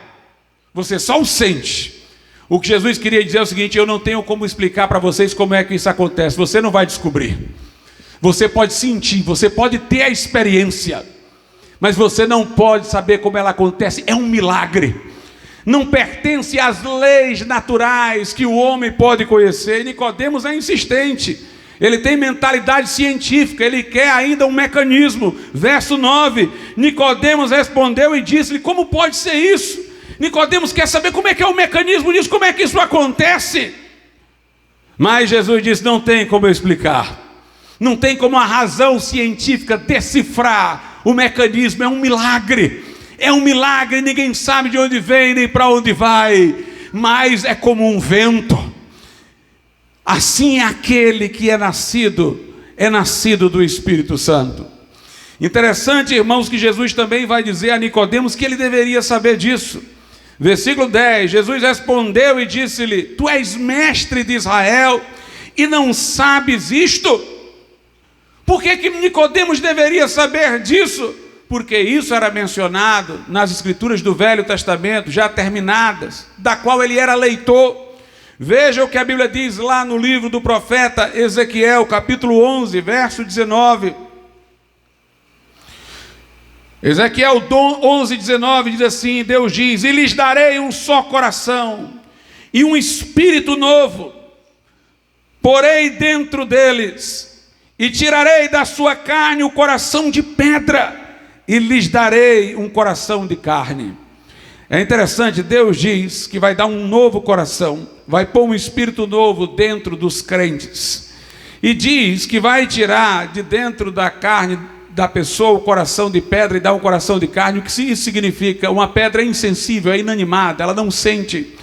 você só o sente. O que Jesus queria dizer é o seguinte: eu não tenho como explicar para vocês como é que isso acontece, você não vai descobrir. Você pode sentir, você pode ter a experiência, mas você não pode saber como ela acontece. É um milagre, não pertence às leis naturais que o homem pode conhecer. E Nicodemos é insistente, ele tem mentalidade científica, ele quer ainda um mecanismo. Verso 9, Nicodemos respondeu e disse-lhe: como pode ser isso? Nicodemos quer saber como é que é o mecanismo disso, como é que isso acontece. Mas Jesus disse: não tem como eu explicar, não tem como a razão científica decifrar o mecanismo. É um milagre, ninguém sabe de onde vem nem para onde vai, mas é como um vento. Assim é aquele que é nascido do Espírito Santo. Interessante, irmãos, que Jesus também vai dizer a Nicodemos que ele deveria saber disso. Versículo 10, Jesus respondeu e disse-lhe: tu és mestre de Israel e não sabes isto? Por que Nicodemos deveria saber disso? Porque isso era mencionado nas escrituras do Velho Testamento, já terminadas, da qual ele era leitor. Veja o que a Bíblia diz lá no livro do profeta Ezequiel, capítulo 11, verso 19. Ezequiel 11, 19 diz assim: Deus diz: e lhes darei um só coração e um espírito novo, porei dentro deles, e tirarei da sua carne o coração de pedra, e lhes darei um coração de carne. É interessante, Deus diz que vai dar um novo coração, vai pôr um espírito novo dentro dos crentes, e diz que vai tirar de dentro da carne da pessoa o coração de pedra e dar um coração de carne. O que isso significa? Uma pedra é insensível, é inanimada, ela não sente.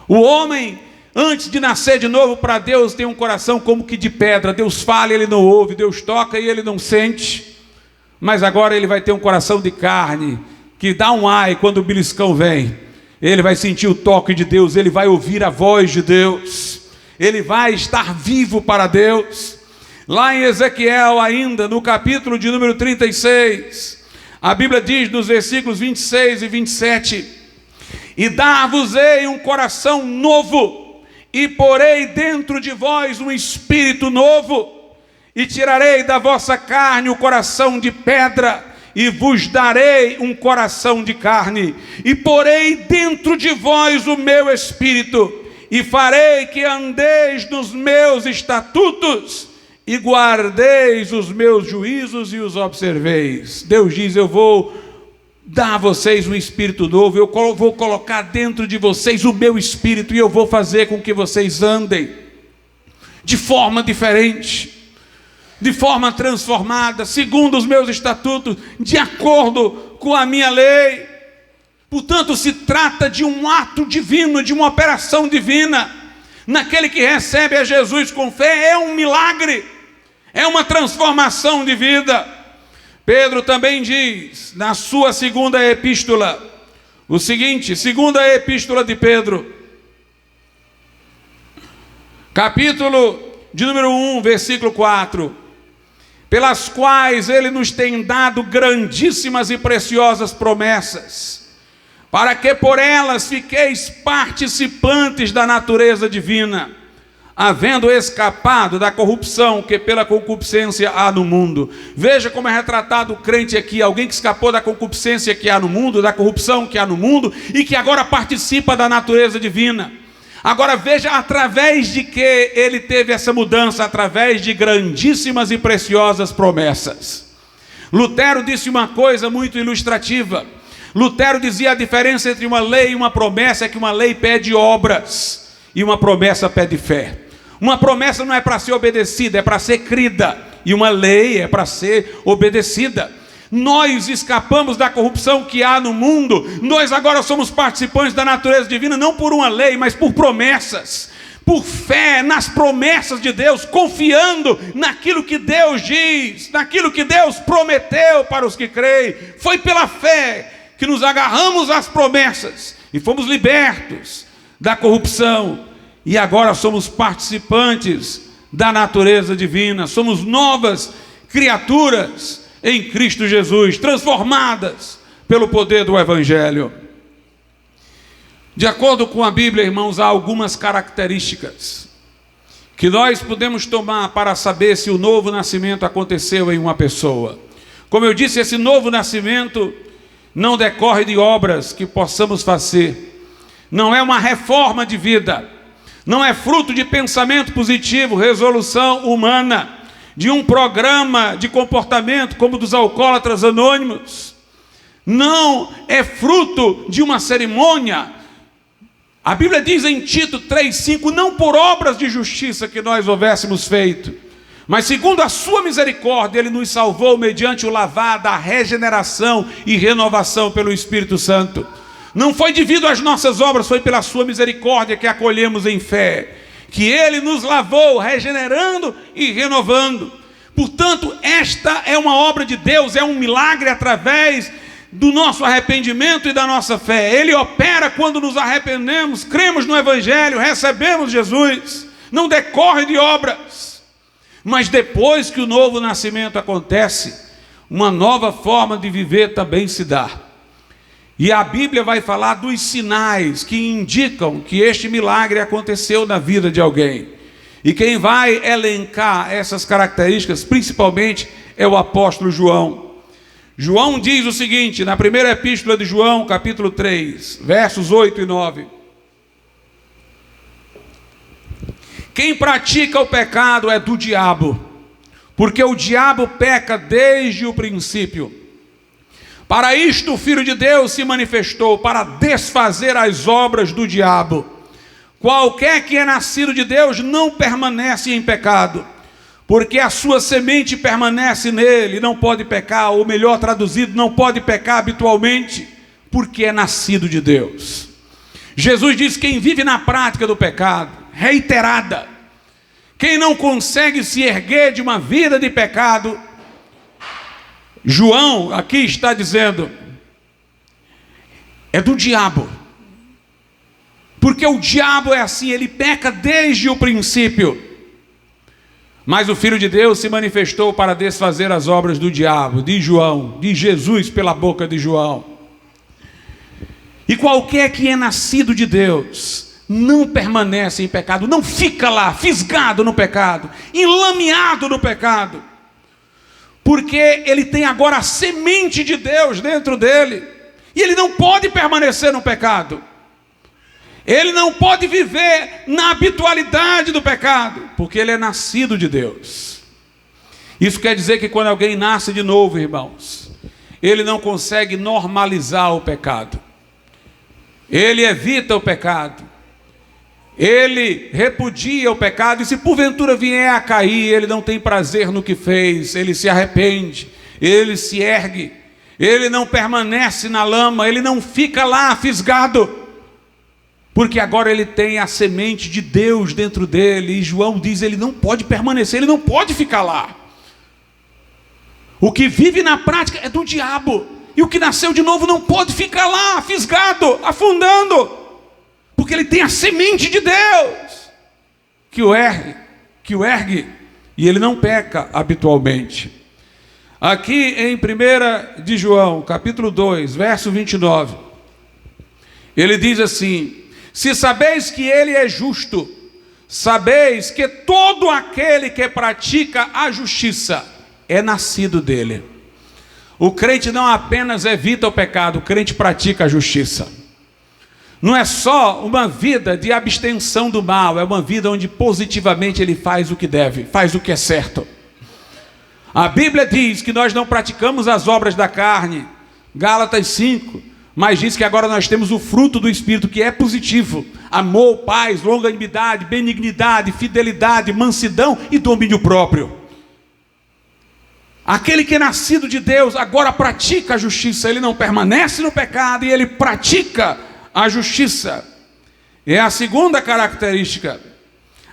O homem, antes de nascer de novo para Deus, tem um coração como que de pedra. Deus fala e ele não ouve, Deus toca e ele não sente. Mas agora ele vai ter um coração de carne, que dá um ai quando o beliscão vem. Ele vai sentir o toque de Deus, ele vai ouvir a voz de Deus, ele vai estar vivo para Deus. Lá em Ezequiel ainda, no capítulo de número 36, a Bíblia diz nos versículos 26 e 27: e dar-vos-ei um coração novo, e porei dentro de vós um espírito novo, e tirarei da vossa carne o coração de pedra, e vos darei um coração de carne, e porei dentro de vós o meu espírito, e farei que andeis nos meus estatutos, e guardeis os meus juízos e os observeis. Deus diz: eu vou dar a vocês um espírito novo, eu vou colocar dentro de vocês o meu espírito, e eu vou fazer com que vocês andem de forma diferente, de forma transformada, segundo os meus estatutos, de acordo com a minha lei. Portanto, se trata de um ato divino, de uma operação divina. Naquele que recebe a Jesus com fé, é um milagre, é uma transformação de vida. Pedro também diz, na sua segunda epístola, o seguinte, segunda epístola de Pedro, capítulo de número 1, versículo 4, pelas quais ele nos tem dado grandíssimas e preciosas promessas, para que por elas fiqueis participantes da natureza divina, havendo escapado da corrupção que pela concupiscência há no mundo. Veja como é retratado o crente aqui, alguém que escapou da concupiscência que há no mundo, da corrupção que há no mundo, e que agora participa da natureza divina. Agora veja através de que ele teve essa mudança, através de grandíssimas e preciosas promessas. Lutero disse uma coisa muito ilustrativa. Lutero dizia: a diferença entre uma lei e uma promessa é que uma lei pede obras e uma promessa pede fé. Uma promessa não é para ser obedecida, é para ser crida. E uma lei é para ser obedecida. Nós escapamos da corrupção que há no mundo. Nós agora somos participantes da natureza divina, não por uma lei, mas por promessas. Por fé nas promessas de Deus, confiando naquilo que Deus diz, naquilo que Deus prometeu para os que creem. Foi pela fé que nos agarramos às promessas e fomos libertos da corrupção. E agora somos participantes da natureza divina. Somos novas criaturas em Cristo Jesus, transformadas pelo poder do Evangelho. De acordo com a Bíblia, irmãos, há algumas características que nós podemos tomar para saber se o novo nascimento aconteceu em uma pessoa. Como eu disse, esse novo nascimento não decorre de obras que possamos fazer. Não é uma reforma de vida. Não é fruto de pensamento positivo, resolução humana, de um programa de comportamento como dos alcoólatras anônimos. Não é fruto de uma cerimônia. A Bíblia diz em Tito 3,5: não por obras de justiça que nós houvéssemos feito, mas segundo a sua misericórdia, Ele nos salvou mediante o lavar da regeneração e renovação pelo Espírito Santo. Não foi devido às nossas obras, foi pela sua misericórdia que acolhemos em fé, que Ele nos lavou, regenerando e renovando. Portanto, esta é uma obra de Deus, é um milagre através do nosso arrependimento e da nossa fé. Ele opera quando nos arrependemos, cremos no Evangelho, recebemos Jesus. Não decorre de obras. Mas depois que o novo nascimento acontece, uma nova forma de viver também se dá. E a Bíblia vai falar dos sinais que indicam que este milagre aconteceu na vida de alguém. E quem vai elencar essas características, principalmente, é o apóstolo João. João diz o seguinte, na primeira epístola de João, capítulo 3, versos 8 e 9. Quem pratica o pecado é do diabo, porque o diabo peca desde o princípio. Para isto o Filho de Deus se manifestou, para desfazer as obras do diabo. Qualquer que é nascido de Deus não permanece em pecado, porque a sua semente permanece nele, não pode pecar, ou melhor traduzido, não pode pecar habitualmente, porque é nascido de Deus. Jesus diz: quem vive na prática do pecado, reiterada, quem não consegue se erguer de uma vida de pecado, João aqui está dizendo, é do diabo. Porque o diabo é assim, ele peca desde o princípio. Mas o Filho de Deus se manifestou para desfazer as obras do diabo, diz João, diz Jesus pela boca de João. E qualquer que é nascido de Deus não permanece em pecado, não fica lá fisgado no pecado, enlameado no pecado, porque ele tem agora a semente de Deus dentro dele, e ele não pode permanecer no pecado. Ele não pode viver na habitualidade do pecado, porque ele é nascido de Deus. Isso quer dizer que quando alguém nasce de novo, irmãos, ele não consegue normalizar o pecado. Ele evita o pecado. Ele repudia o pecado, e se porventura vier a cair, ele não tem prazer no que fez, ele se arrepende, ele se ergue, ele não permanece na lama, ele não fica lá fisgado, porque agora ele tem a semente de Deus dentro dele, e João diz, ele não pode permanecer, ele não pode ficar lá. O que vive na prática é do diabo, e o que nasceu de novo não pode ficar lá, fisgado, afundando, porque ele tem a semente de Deus, que o ergue, e ele não peca habitualmente. Aqui em 1 de João, capítulo 2, verso 29, ele diz assim, se sabeis que ele é justo, sabeis que todo aquele que pratica a justiça é nascido dele. O crente não apenas evita o pecado, o crente pratica a justiça. Não é só uma vida de abstenção do mal, é uma vida onde positivamente ele faz o que deve, faz o que é certo. A Bíblia diz que nós não praticamos as obras da carne, Gálatas 5, mas diz que agora nós temos o fruto do Espírito, que é positivo: amor, paz, longanimidade, benignidade, fidelidade, mansidão e domínio próprio. Aquele que é nascido de Deus agora pratica a justiça, ele não permanece no pecado e ele pratica a justiça. É a segunda característica.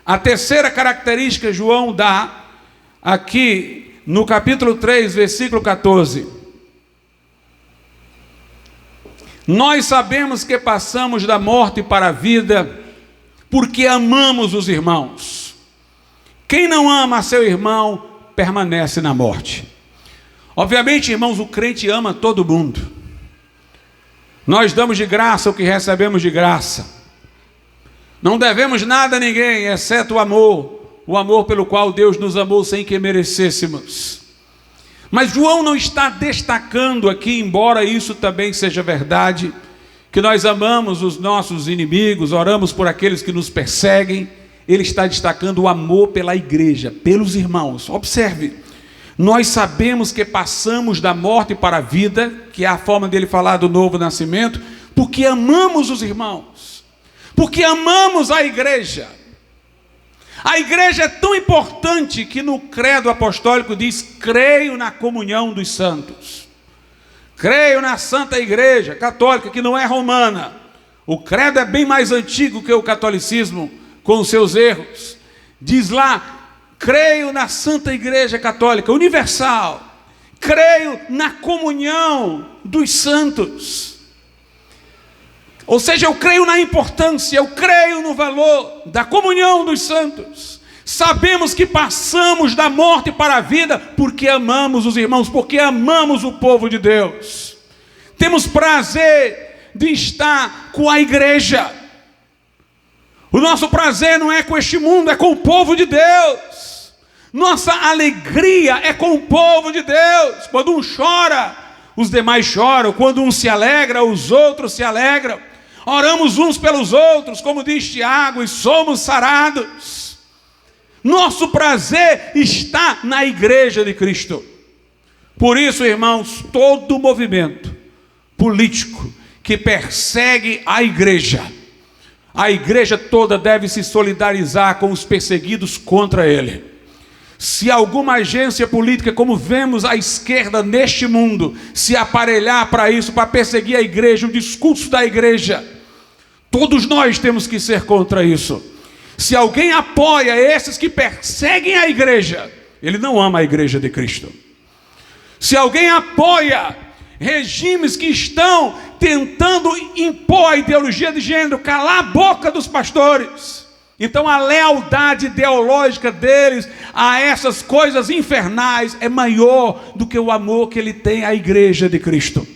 A terceira característica João dá aqui no capítulo 3, versículo 14. Nós sabemos que passamos da morte para a vida porque amamos os irmãos. Quem não ama seu irmão permanece na morte. Obviamente, irmãos, o crente ama todo mundo. Nós damos de graça o que recebemos de graça. Não devemos nada a ninguém, exceto o amor pelo qual Deus nos amou sem que merecêssemos. Mas João não está destacando aqui, embora isso também seja verdade, que nós amamos os nossos inimigos, oramos por aqueles que nos perseguem. Ele está destacando o amor pela igreja, pelos irmãos. Observe, nós sabemos que passamos da morte para a vida, que é a forma dele falar do novo nascimento, porque amamos os irmãos, porque amamos a igreja. A igreja é tão importante que no credo apostólico diz: creio na comunhão dos santos, creio na santa igreja católica, que não é romana. O credo é bem mais antigo que o catolicismo, com os seus erros. Diz lá: creio na santa igreja católica universal, creio na comunhão dos santos. Ou seja, eu creio na importância, eu creio no valor da comunhão dos santos. Sabemos que passamos da morte para a vida porque amamos os irmãos, porque amamos o povo de Deus. Temos prazer de estar com a igreja. O nosso prazer não é com este mundo, é com o povo de Deus. Nossa alegria é com o povo de Deus. Quando um chora, os demais choram. Quando um se alegra, os outros se alegram. Oramos uns pelos outros, como diz Tiago, e somos sarados. Nosso prazer está na igreja de Cristo. Por isso, irmãos, todo movimento político que persegue a igreja toda deve se solidarizar com os perseguidos contra ele. Se alguma agência política, como vemos à esquerda neste mundo, se aparelhar para isso, para perseguir a igreja, o discurso da igreja, todos nós temos que ser contra isso. Se alguém apoia esses que perseguem a igreja, ele não ama a igreja de Cristo. Se alguém apoia regimes que estão tentando impor a ideologia de gênero, calar a boca dos pastores, então a lealdade ideológica deles a essas coisas infernais é maior do que o amor que ele tem à igreja de Cristo.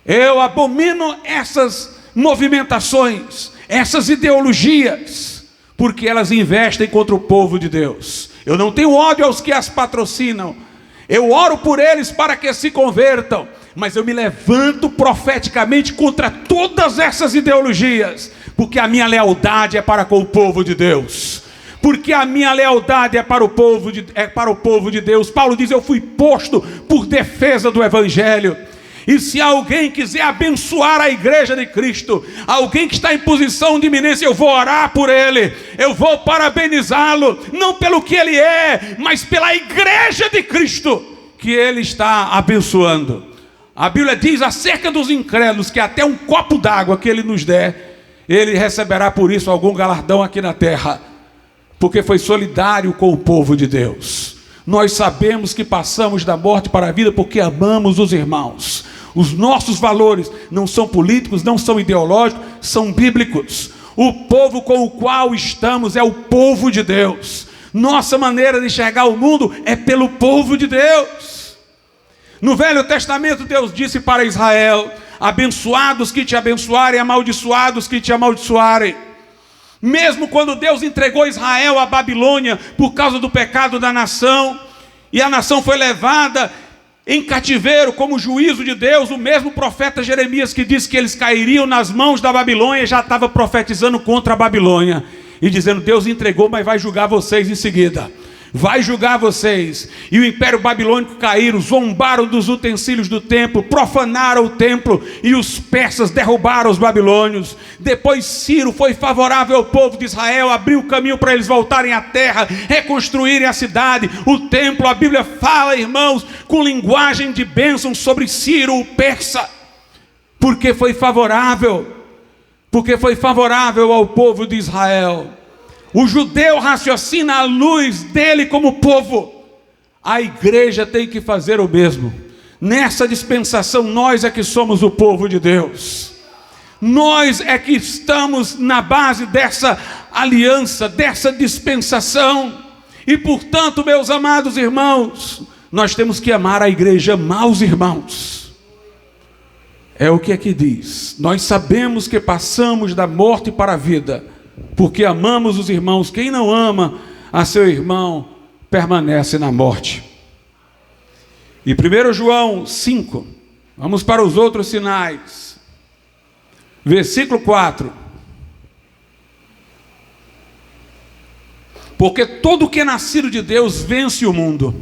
Eu abomino essas movimentações, essas ideologias, porque elas investem contra o povo de Deus. Eu não tenho ódio aos que as patrocinam, eu oro por eles para que se convertam, mas eu me levanto profeticamente contra todas essas ideologias, porque a minha lealdade é para com o povo de Deus, porque a minha lealdade é para o povo de Deus. Paulo diz: eu fui posto por defesa do evangelho. E se alguém quiser abençoar a igreja de Cristo, alguém que está em posição de iminência, eu vou orar por ele, eu vou parabenizá-lo, não pelo que ele é, mas pela igreja de Cristo que ele está abençoando. A Bíblia diz acerca dos incrédulos que até um copo d'água que ele nos der, ele receberá por isso algum galardão aqui na terra, porque foi solidário com o povo de Deus. Nós sabemos que passamos da morte para a vida porque amamos os irmãos. Os nossos valores não são políticos, não são ideológicos, são bíblicos. O povo com o qual estamos é o povo de Deus. Nossa maneira de enxergar o mundo é pelo povo de Deus. No Velho Testamento, Deus disse para Israel: abençoados que te abençoarem, amaldiçoados que te amaldiçoarem. Mesmo quando Deus entregou Israel à Babilônia por causa do pecado da nação, e a nação foi levada em cativeiro como juízo de Deus, o mesmo profeta Jeremias, que disse que eles cairiam nas mãos da Babilônia, já estava profetizando contra a Babilônia e dizendo: Deus entregou, mas vai julgar vocês em seguida. vai julgar vocês. E o império babilônico caíram, zombaram dos utensílios do templo, profanaram o templo, e os persas derrubaram os babilônios. Depois Ciro foi favorável ao povo de Israel, abriu o caminho para eles voltarem à terra, reconstruírem a cidade, o templo. A Bíblia fala, irmãos, com linguagem de bênção sobre Ciro, o persa, porque foi favorável ao povo de Israel. O judeu raciocina à luz dele como povo. A igreja tem que fazer o mesmo. Nessa dispensação, nós é que somos o povo de Deus. Nós é que estamos na base dessa aliança, dessa dispensação. E portanto, meus amados irmãos, nós temos que amar a igreja, amar os irmãos. É o que aqui diz. Nós sabemos que passamos da morte para a vida, porque amamos os irmãos. Quem não ama a seu irmão permanece na morte. E 1 João 5, vamos para os outros sinais. Versículo 4. Porque todo que é nascido de Deus vence o mundo.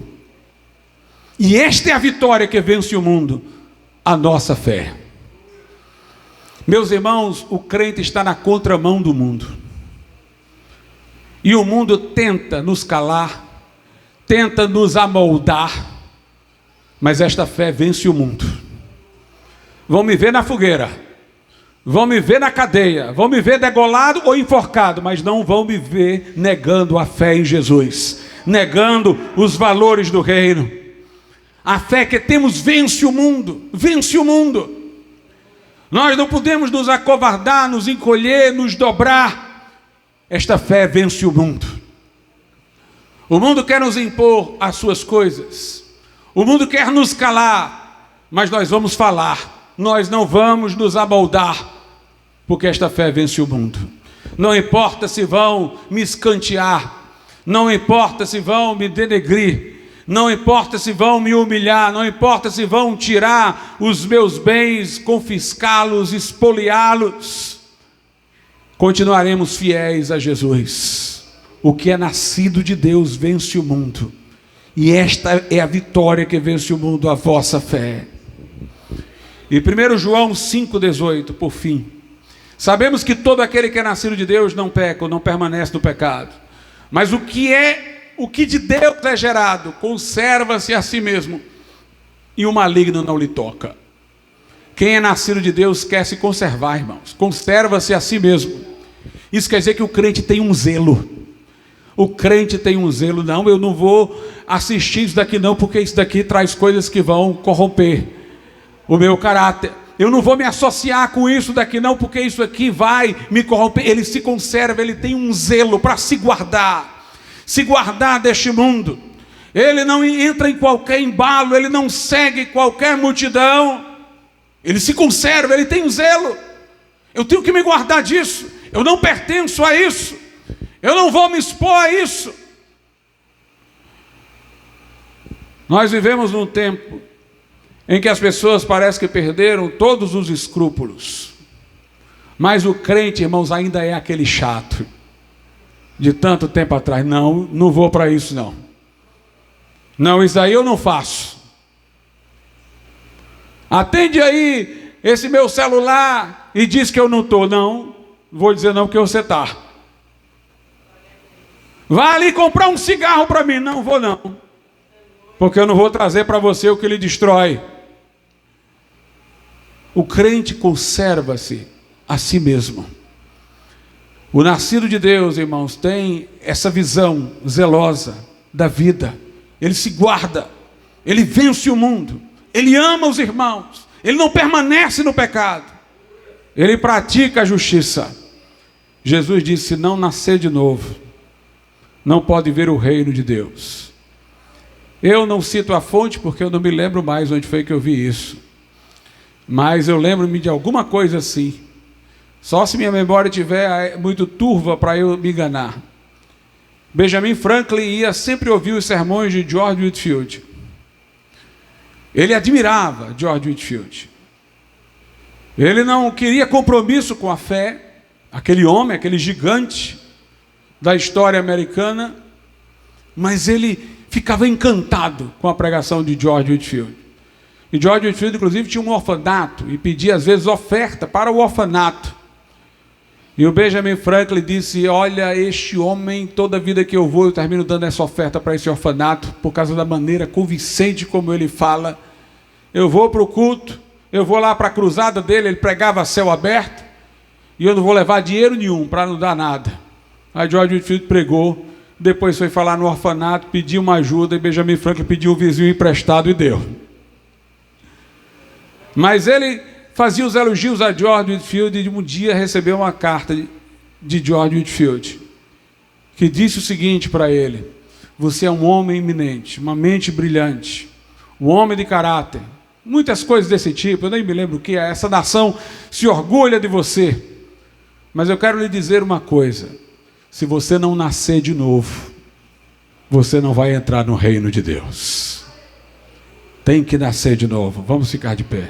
E esta é a vitória que vence o mundo, a nossa fé. Meus irmãos, o crente está na contramão do mundo. E o mundo tenta nos calar, tenta nos amoldar, mas esta fé vence o mundo. Vão me ver na fogueira, vão me ver na cadeia, vão me ver degolado ou enforcado, mas não vão me ver negando a fé em Jesus, negando os valores do reino. A fé que temos vence o mundo, vence o mundo. Nós não podemos nos acovardar, nos encolher, nos dobrar. Esta fé vence o mundo. O mundo quer nos impor as suas coisas. O mundo quer nos calar, mas nós vamos falar. Nós não vamos nos amoldar, porque esta fé vence o mundo. Não importa se vão me escantear, não importa se vão me denegrir, não importa se vão me humilhar, não importa se vão tirar os meus bens, confiscá-los, espoliá-los, continuaremos fiéis a Jesus. O que é nascido de Deus vence o mundo, e esta é a vitória que vence o mundo, a vossa fé. E 1 João 5,18, por fim, sabemos que todo aquele que é nascido de Deus não peca ou não permanece no pecado, mas o que de Deus é gerado, conserva-se a si mesmo, e o maligno não lhe toca. Quem é nascido de Deus quer se conservar, irmãos, conserva-se a si mesmo. Isso quer dizer que o crente tem um zelo. O crente tem um zelo. Não, eu não vou assistir isso daqui não, porque isso daqui traz coisas que vão corromper o meu caráter. Eu não vou me associar com isso daqui não, porque isso aqui vai me corromper. Ele se conserva, ele tem um zelo para se guardar deste mundo. Ele não entra em qualquer embalo, ele não segue qualquer multidão. Ele se conserva, ele tem um zelo. Eu tenho que me guardar disso. Eu não pertenço a isso. Eu não vou me expor a isso. Nós vivemos num tempo em que as pessoas parecem que perderam todos os escrúpulos. Mas o crente, irmãos, ainda é aquele chato de tanto tempo atrás. Não vou para isso não. Não, isso aí eu não faço. Atende aí esse meu celular e diz que eu não estou. Não, vou dizer não, porque você está. Vá ali comprar um cigarro para mim. Não vou não, porque eu não vou trazer para você o que lhe destrói. O crente conserva-se a si mesmo. O nascido de Deus, irmãos, tem essa visão zelosa da vida. Ele se guarda, ele vence o mundo, ele ama os irmãos, ele não permanece no pecado, ele pratica a justiça. Jesus disse: se não nascer de novo, não pode ver o reino de Deus. Eu não cito a fonte porque eu não me lembro mais onde foi que eu vi isso, mas eu lembro-me de alguma coisa assim. Só se minha memória estiver muito turva para eu me enganar. Benjamin Franklin ia sempre ouvir os sermões de George Whitefield. Ele admirava George Whitefield. Ele não queria compromisso com a fé. Aquele homem, aquele gigante da história americana, mas ele ficava encantado com a pregação de George Whitefield. E George Whitefield, inclusive, tinha um orfanato e pedia, às vezes, oferta para o orfanato. E o Benjamin Franklin disse: olha, este homem, toda vida que eu vou, eu termino dando essa oferta para esse orfanato, por causa da maneira convincente como ele fala. Eu vou para o culto, eu vou lá para a cruzada dele, ele pregava a céu aberto, e eu não vou levar dinheiro nenhum para não dar nada. Aí George Whitefield pregou, depois foi falar no orfanato, pediu uma ajuda, e Benjamin Franklin pediu o vizinho emprestado e deu. Mas ele fazia os elogios a George Whitefield e um dia recebeu uma carta de George Whitefield, que disse o seguinte para ele: você é um homem eminente, uma mente brilhante, um homem de caráter, muitas coisas desse tipo, eu nem me lembro o que é, essa nação se orgulha de você, mas eu quero lhe dizer uma coisa: se você não nascer de novo, você não vai entrar no reino de Deus. Tem que nascer de novo. Vamos ficar de pé.